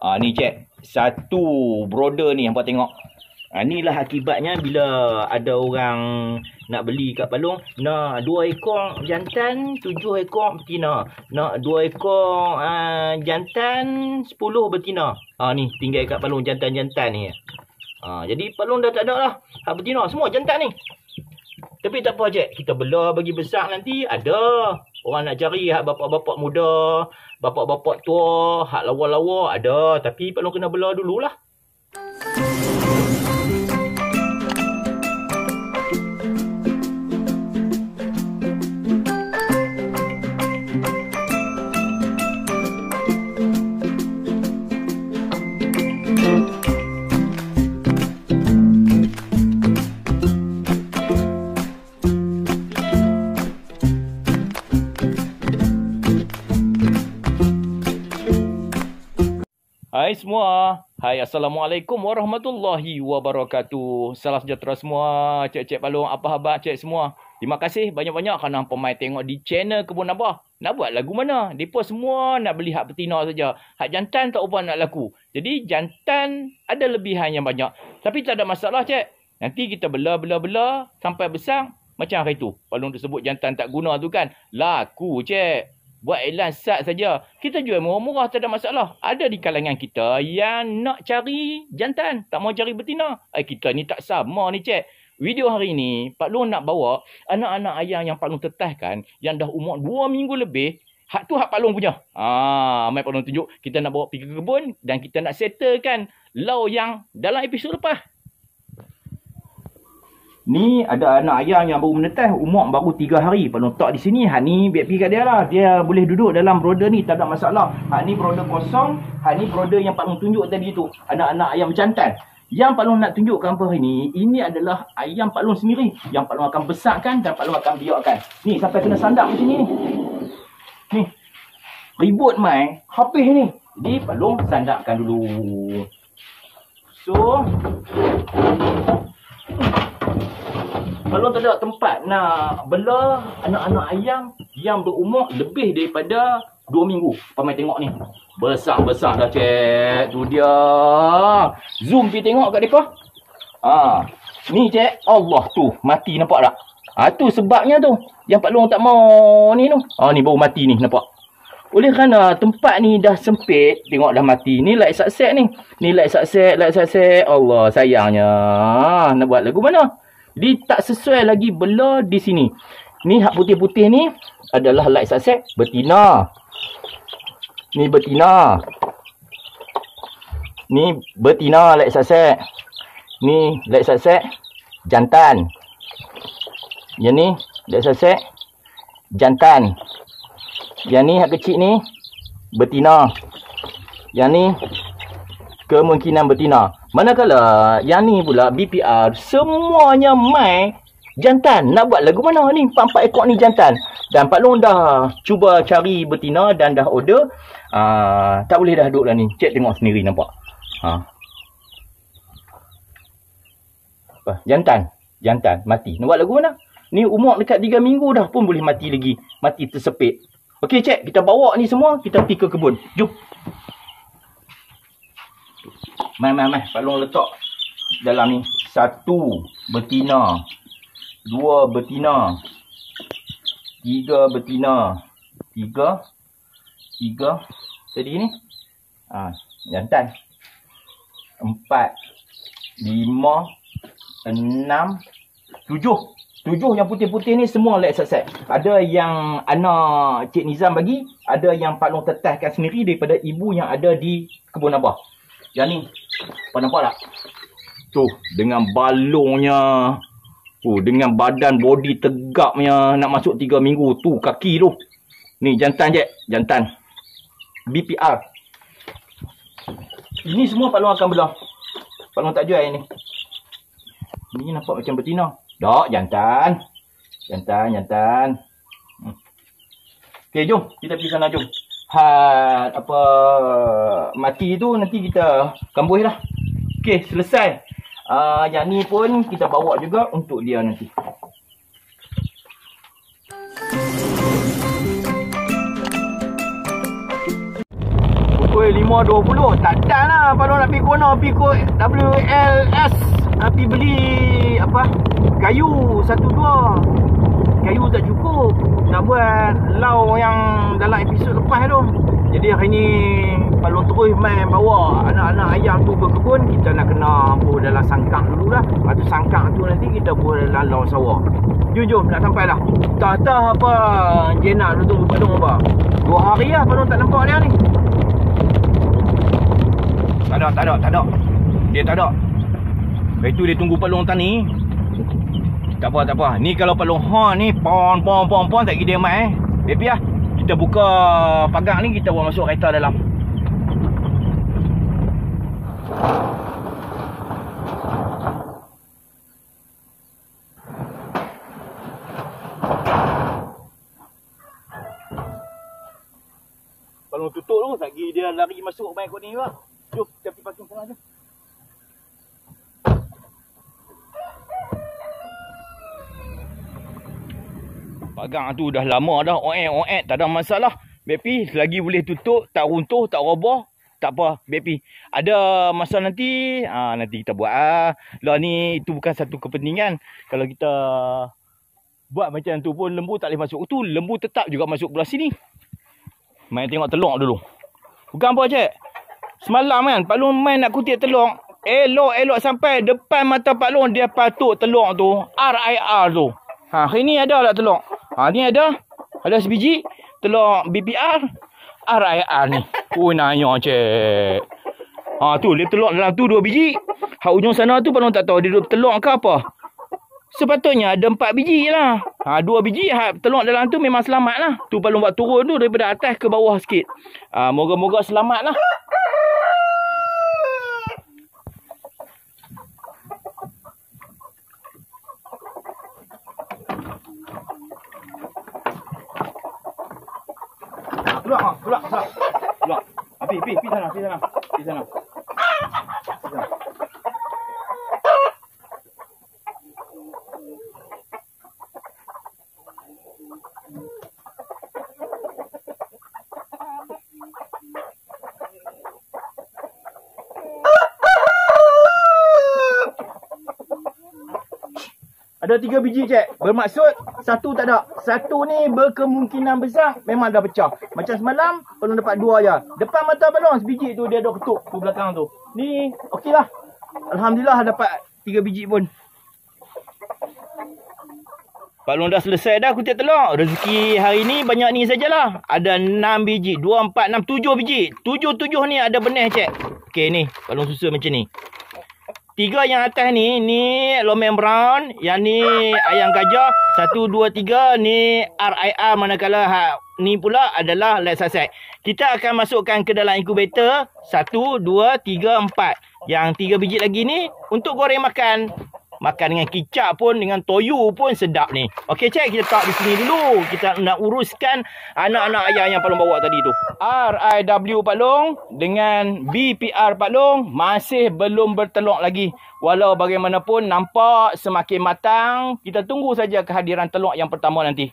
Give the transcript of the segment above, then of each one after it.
Ni cek, satu broder ni hampa tengok. Inilah akibatnya bila ada orang nak beli kat Palung, nak 2 ekor jantan, 7 ekor betina. Nak 2 ekor jantan, 10 betina. Ni tinggal kat Palung jantan-jantan ni. Jadi Palung dah tak ada lah hak betina, semua jantan ni. Tapi tak apa cik, kita bela bagi besar nanti ada. Orang nak cari hak bapak-bapak muda, bapak-bapak tua, hak lawa-lawa ada. Tapi Palung kena bela dululah. Hai semua. Hai, Assalamualaikum warahmatullahi wabarakatuh. Salam sejahtera semua. Cik-cik Palung, apa khabar cik semua? Terima kasih banyak-banyak kerana pemain tengok di channel Kebun Abah. Nak buat lagu mana? Mereka semua nak beli hak betina saja. Hak jantan tak apa nak laku. Jadi jantan ada lebihan yang banyak. Tapi tak ada masalah cik. Nanti kita bela sampai besar. Macam hari tu. Palung tersebut jantan tak guna tu kan. Laku cik. Buat iklan sat saja. Kita jual murah-murah, tak ada masalah. Ada di kalangan kita yang nak cari jantan, tak mau cari betina. Kita ni tak sama ni cik. Video hari ni, Pak Long nak bawa anak-anak ayam yang Pak Long tetahkan, yang dah umur 2 minggu lebih. Hak tu hak Pak Long punya. Mai Pak Long tunjuk. Kita nak bawa pergi ke kebun dan kita nak settlekan lau yang dalam episod lepas. Ni ada anak ayam yang baru menetas, umur baru 3 hari. Pak Long letak di sini. Hak ni biar pergi kat dia lah. Dia boleh duduk dalam broder ni, tak ada masalah. Hak ni broder kosong. Hak ni broder yang Pak Long tunjuk tadi tu. Anak-anak ayam jantan. Yang Pak Long nak tunjukkan hari ni, ini adalah ayam Pak Long sendiri. Yang Pak Long akan besarkan dan Pak Long akan biarkan. Ni sampai kena sandap macam ni. Ni. Ribut mai. Habis ni. Jadi Pak Long sandapkan dulu. So, kalau tak ada tempat nak bela anak-anak ayam yang berumur lebih daripada 2 minggu. Pamai tengok ni. Besar-besar dah cik. Tu dia. Zoom pergi tengok kat mereka. Ni cik. Allah tu. Mati nampak tak? Tu sebabnya tu. Yang Pak Long tak mau ni tu. Ni baru mati ni nampak. Oleh kerana tempat ni dah sempit. Tengok dah mati. Ni light sunset ni. Ni light sunset. Allah sayangnya. Nak buat lagu mana? Jadi tak sesuai lagi bela di sini. Ni hak putih-putih ni adalah light sunset betina. Ni betina. Ni betina light sunset. Ni light sunset jantan. Yang ni light sunset jantan. Yang ni hak kecil ni betina. Yang ni kemungkinan betina. Manakala yang ni pula BPR semuanya mai jantan. Nak buat lagu mana ni? 4 ekor ni jantan. Dan Pak Long dah cuba cari betina dan dah order. Tak boleh dah duduk lah ni. Cik tengok sendiri nampak. Jantan. Jantan mati. Nak buat lagu mana? Ni umur dekat 3 minggu dah pun boleh mati lagi. Mati tersepit. Okey cik, kita bawa ni semua. Kita pergi ke kebun. Jom. Mai. Pak Long letak dalam ni. 1 betina. 2 betina. 3 betina. 3 tadi ni. Jantan. 4 5 6 7 yang putih-putih ni semua light sunset. Ada yang anak Cik Nizam bagi. Ada yang Pak Long tetahkan sendiri daripada ibu yang ada di Kebun Abah. Yang ni. Apa nampak tak? Tu. Dengan balongnya. Dengan badan body tegapnya. Nak masuk 3 minggu. Tu kaki tu. Ni jantan je. Jantan. BPR. Ini semua Pak Long akan belah. Pak Long tak jual yang ni. Ni nampak macam betina. Tak, jantan. Jantan. Okey, jom. Kita pergi sana, jom. Mati tu nanti kita kambuh lah. Okey, selesai. Yang ni pun kita bawa juga untuk dia nanti. Pukul 5 semua 20. Tak dan lah kalau nak pergi kono, pergi ke WLS, pergi beli apa, kayu 1-2. Kayu tak cukup nak buat lau yang dalam episod lepas tu. Jadi hari ni kalau terus main bawa anak-anak ayam tu berkebun, kita nak kena buat dalam sangkang dulu dah. Lepas tu sangkang tu nanti kita buat dalam lau sawah. Jom nak sampai dah. Tak apa jenak tu tunggu Padung apa. 2 hari lah Padung tak nampak dia ni. Tak ada. Dia tak ada. Lepas tu dia tunggu Padung tani. Tak apa. Ni kalau Palung ni pon tak kira dia mai. Baby lah. Kita buka pagar ni, kita buat masuk kereta dalam. Palung tutup tu, lagi dia lari masuk main kot ni lah. Jom, kita pergi parking sana je. Pagang tu dah lama dah, oek, tak ada masalah. Bepi, selagi boleh tutup, tak runtuh, tak roboh, tak apa. Bepi, ada masa nanti, nanti kita buat. Lah ni, itu bukan satu kepentingan. Kalau kita buat macam tu pun, lembu tak boleh masuk. Tu lembu tetap juga masuk belah sini. Main tengok telur dulu. Bukan apa, cik. Semalam kan, Pak Long main nak kutip telur. Elok sampai depan mata Pak Long, dia patuk telur tu. RIR tu. Hari ni ada tak telur? Ni ada sebiji telur BPR RIR ni. Nanya cik. Tu dia telur dalam tu 2 biji. Hak ujung sana tu Pak Long tak tahu dia telur ke apa. Sepatutnya ada 4 biji je lah. 2 biji hak telur dalam tu memang selamat lah. Tu Pak Long buat turun tu daripada atas ke bawah sikit. Moga-moga selamat lah. Keluar. Pergi sana. Ada 3 biji cik. Bermaksud 1 tak ada. 1 ni berkemungkinan besar memang dah pecah. Macam semalam Palung dapat 2 je. Depan mata Palung sebiji tu dia ada ketuk tu belakang tu. Ni okey lah. Alhamdulillah dapat 3 biji pun. Palung dah selesai dah kutip telur. Rezeki hari ni banyak ni sajalah. Ada 6 biji. 2, 4, 6, 7 biji. 7 ni ada benih cik. Okey ni. Palung susun macam ni. 3 yang atas ni Lomen Brown, yang ni ayam gajah, 1, 2, 3 ni RIR, manakala ni pula adalah Lexasec. Kita akan masukkan ke dalam inkubator 1, 2, 3, 4. Yang 3 biji lagi ni untuk goreng makan. Makan dengan kicap pun, dengan toyu pun sedap ni. Okey cik, kita tak di sini dulu. Kita nak uruskan anak-anak ayam yang Palung bawa tadi tu. RIW Pak Long dengan BPR Pak Long masih belum bertelur lagi. Walau bagaimanapun nampak semakin matang. Kita tunggu saja kehadiran telur yang pertama nanti.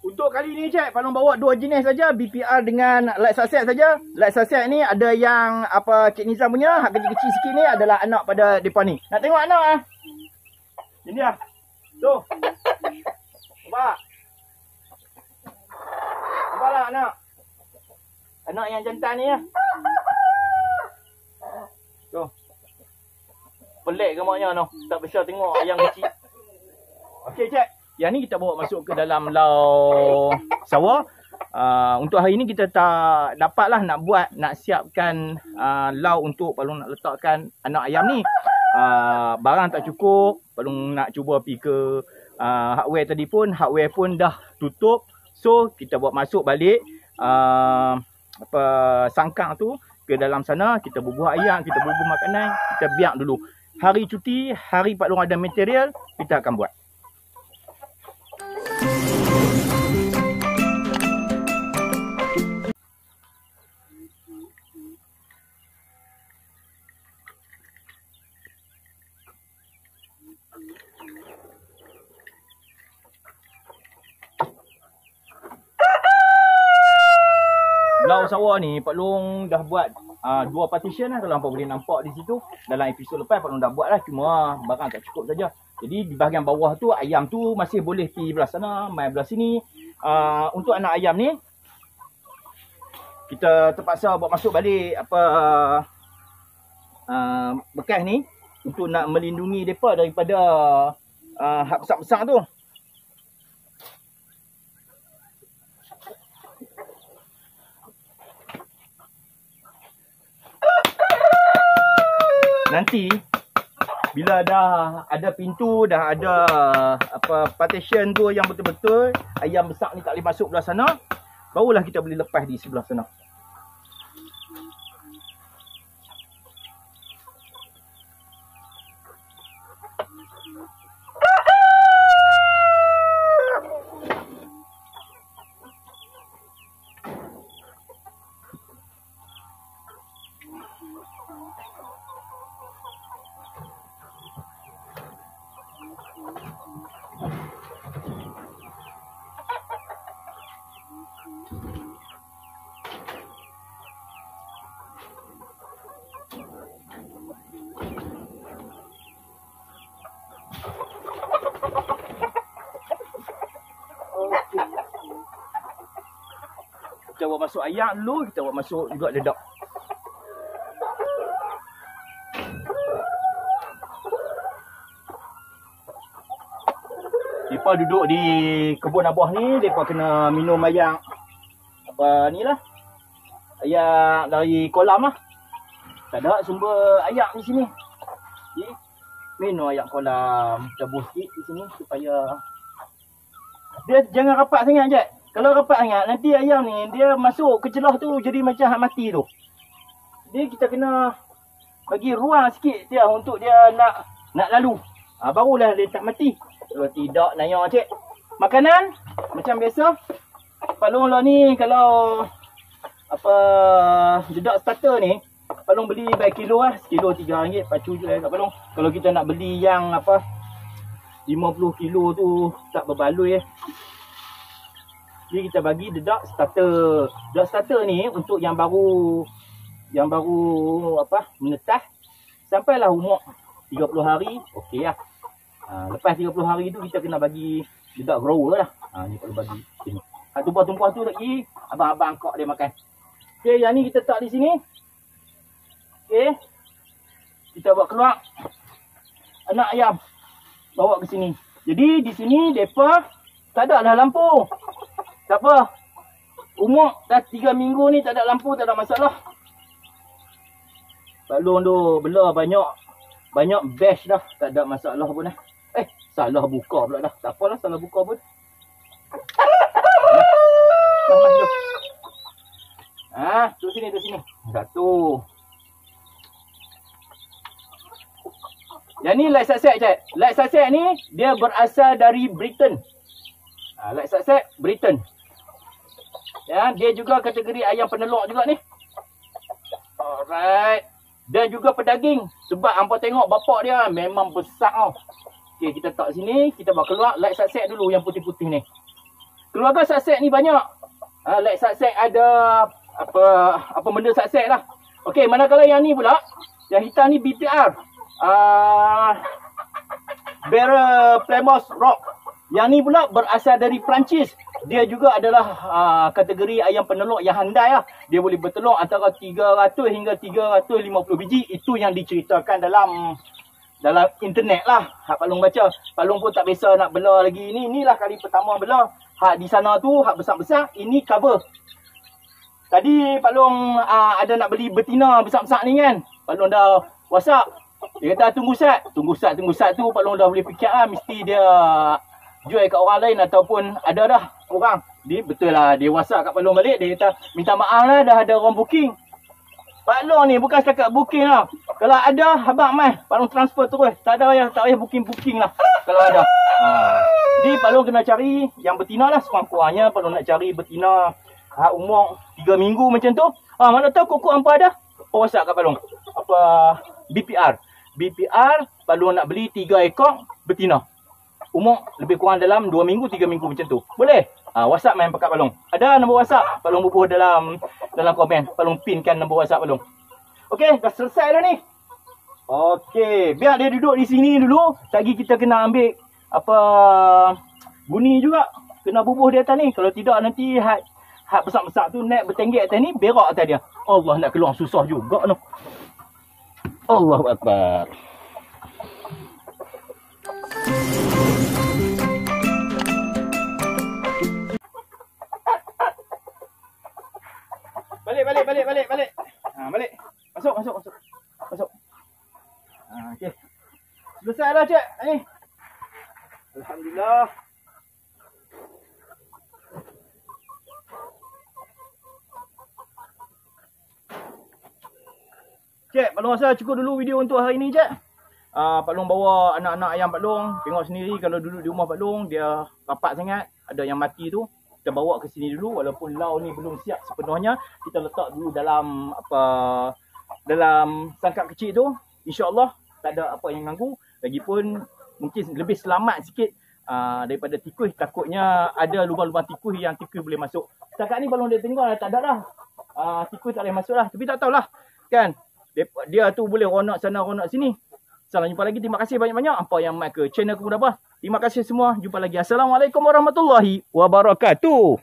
Untuk kali ni cik, Palung bawa 2 jenis saja, BPR dengan Lexasec saja. Lexasec ni ada yang apa Cik Nizam punya, hak kecil-kecil sikit ni adalah anak pada depa ni. Nak tengok anak ah. Ini ah. Tu. Nampak? Nampaklah anak. Anak yang jantan ni ah. Tu. Pelik gamaknya tu. Tak biasa tengok ayam kecil. Okey cik. Yang ni kita bawa masuk ke dalam lau sawah. Untuk hari ni kita tak dapatlah nak siapkan lau untuk Palung nak letakkan anak ayam ni. Barang tak cukup. Palung nak cuba pergi ke hardware tadi pun. Hardware pun dah tutup. So kita buat masuk balik sangkang tu ke dalam sana. Kita bubuh ayam, kita bubuh makanan. Kita biar dulu. Hari cuti, hari Palung ada material, kita akan buat. sawah ni Pak Long dah buat 2 partition lah. Kalau hampa boleh nampak di situ. Dalam episod lepas Pak Long dah buat lah. Cuma barang tak cukup saja. Jadi di bahagian bawah tu ayam tu masih boleh pergi belah sana, main belah sini. Untuk anak ayam ni kita terpaksa buat masuk balik bekas ni untuk nak melindungi mereka daripada hak besar-besar tu. Nanti bila dah ada pintu, dah ada partition tu yang betul-betul ayam besar ni tak boleh masuk belah sana, barulah kita boleh lepas di sebelah sana. Kita buat masuk ayam dulu, kita buat masuk juga dedak. Mereka duduk di kebun abah ni, mereka kena minum air ni lah. Air dari kolam lah. Tak ada sumber air di sini. Jadi, minum air kolam, cabut sikit di sini supaya dia jangan rapat sangat je. Kalau rapat sangat, nanti ayam ni dia masuk ke celah tu jadi macam hak mati tu. Jadi kita kena bagi ruang sikit dia untuk dia nak lalu. Barulah dia tak mati. Kalau tidak, nanya cik. Makanan macam biasa. Pak Long lah ni kalau dedak starter ni, Pak Long beli by kilo lah. Sekilo RM3 pacu je lah kat Pak Long. Kalau kita nak beli yang 50 kilo tu tak berbaloi . Jadi kita bagi dedak starter. Dedak starter ni untuk yang baru menetah sampailah umur 30 hari, okey lah. Lepas 30 hari tu kita kena bagi dedak grower lah. Ni perlu bagi sini. Tumpah-tumpah tu lagi abang-abang angkok dia makan. Okey, yang ni kita tak di sini. Okey. Kita bawa keluar anak ayam. Bawa ke sini. Jadi di sini depa tak ada lah lampu. Tak apa. Umur dah 3 minggu ni tak ada lampu, tak ada masalah. Pak Long tu bela banyak batch dah, tak ada masalah pun dah. Salah buka pula dah. Tak apalah salah buka pun. Tu sini. Satu. Yang ni light sunset je. Light sunset ni dia berasal dari Britain. Light sunset Britain. Ya, dia juga kategori ayam penelok juga ni. Alright. Dan juga pedaging. Sebab hampa tengok bapak dia memang besar tau. Okey, kita tak sini, kita bawa keluar light sunset dulu yang putih-putih ni. Keluarga sunset ni banyak. Light sunset ada apa benda sunset lah. Okey, manakala yang ni pula, yang hitam ni BPR. Barrel Plymouth Rock. Yang ni pula berasal dari Perancis. Dia juga adalah kategori ayam penelok yang handai lah. Dia boleh bertelur antara 300 hingga 350 biji. Itu yang diceritakan dalam internet lah. Hak Pak Long baca. Pak Long pun tak biasa nak bela lagi. Inilah kali pertama bela. Hak di sana tu, hak besar-besar. Ini cover. Tadi Pak Long ada nak beli betina besar-besar ni kan. Pak Long dah WhatsApp. Dia kata tunggu sat tu Pak Long dah boleh fikir lah. Mesti dia jual kat orang lain ataupun ada dah orang. Dia betul lah, dia WhatsApp kat Pak Long balik. Dia kata minta maaf lah, dah ada orang booking. Pak Long ni bukan setakat booking lah. Kalau ada abang mai, Pak Long transfer terus. Tak payah booking lah kalau ada. Jadi Pak Long kena cari yang betina lah. Sekurang-kurangnya Pak Long nak cari betina umur 3 minggu macam tu. Mana tahu kok hampa ada. WhatsApp kat Pak Long. BPR. Pak Long nak beli 3 ekor betina. Umur lebih kurang dalam 2 minggu, 3 minggu macam tu. Boleh? WhatsApp main pekat Palung. Ada nombor WhatsApp, Palung bubuh dalam komen. Palung pinkan nombor WhatsApp Palung. Okey, dah selesai dah ni. Okey, biar dia duduk di sini dulu. Lagi kita kena ambil apa guni juga. Kena bubuh di atas ni. Kalau tidak nanti had besar-besar tu naik bertenggek atas ni, berak atas dia. Allah, nak keluar susah juga tu. Allahu Akbar. Balik. Balik. Masuk. Okey. Selesai dah, Cik. Ni. Alhamdulillah. Cik, Pak Long rasa cukup dulu video untuk hari ni, Cik. Pak Long bawa anak-anak ayam Pak Long. Tengok sendiri kalau duduk di rumah Pak Long, dia rapat sangat. Ada yang mati tu. Kita bawa ke sini dulu. Walaupun lau ni belum siap sepenuhnya. Kita letak dulu dalam sangkap kecil tu. InsyaAllah tak ada apa yang ganggu. Lagipun mungkin lebih selamat sikit daripada tikus. Takutnya ada lubang-lubang tikus yang tikus boleh masuk. Setakat ni Pak Long dia tengok tak ada dah. Tikus tak boleh masuk lah. Tapi tak tahulah. Kan? Dia tu boleh ronak sana, ronak sini. Salam jumpa lagi. Terima kasih banyak-banyak. Apa yang mai ke channel Kebun Abah. Terima kasih semua. Jumpa lagi. Assalamualaikum warahmatullahi wabarakatuh.